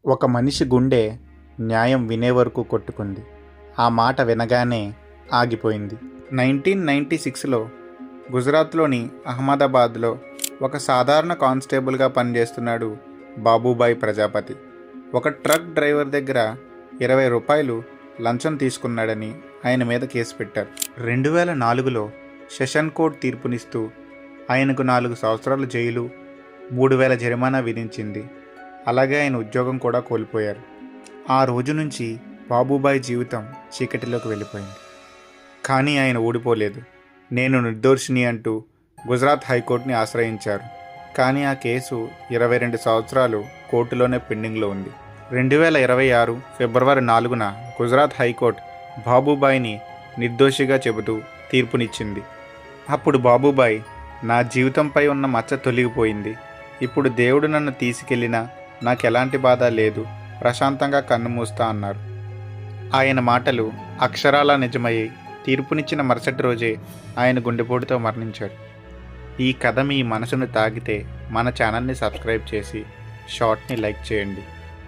ఒక మనిషి గుండె న్యాయం వినే వరకు కొట్టుకుంది. ఆ మాట వినగానే ఆగిపోయింది. 1996లో గుజరాత్లోని అహ్మదాబాద్లో ఒక సాధారణ కానిస్టేబుల్గా పనిచేస్తున్నాడు బాబుభాయ్ ప్రజాపతి. ఒక ట్రక్ డ్రైవర్ దగ్గర 20 రూపాయలు లంచం తీసుకున్నాడని ఆయన మీద కేసు పెట్టారు. 2004లో సెషన్ కోర్టు తీర్పునిస్తూ ఆయనకు 4 సంవత్సరాల జైలు, 3000 జరిమానా విధించింది. అలాగే ఆయన ఉద్యోగం కూడా కోల్పోయారు. ఆ రోజు నుంచి బాబుభాయ్ జీవితం చీకటిలోకి వెళ్ళిపోయింది. కానీ ఆయన ఓడిపోలేదు. నేను నిర్దోషిని అంటూ గుజరాత్ హైకోర్టుని ఆశ్రయించారు. కానీ ఆ కేసు 22 సంవత్సరాలు కోర్టులోనే పెండింగ్లో ఉంది. 2026 ఫిబ్రవరి 4న గుజరాత్ హైకోర్టు బాబుభాయ్ని నిర్దోషిగా చెబుతూ తీర్పునిచ్చింది. అప్పుడు బాబుభాయ్, నా జీవితంపై ఉన్న మచ్చ తొలగిపోయింది. ఇప్పుడు దేవుడు నన్ను తీసుకెళ్ళినా నాకెలాంటి బాధ లేదు, ప్రశాంతంగా కన్నుమూస్తా అన్నారు. ఆయన మాటలు అక్షరాలా నిజమయ్యాయి. తీర్పునిచ్చిన మరుసటి రోజే ఆయన గుండెపోటుతో మరణించాడు. ఈ కథ మీ మనసును తాకితే మన ఛానల్ని సబ్స్క్రైబ్ చేసి షార్ట్ని లైక్ చేయండి.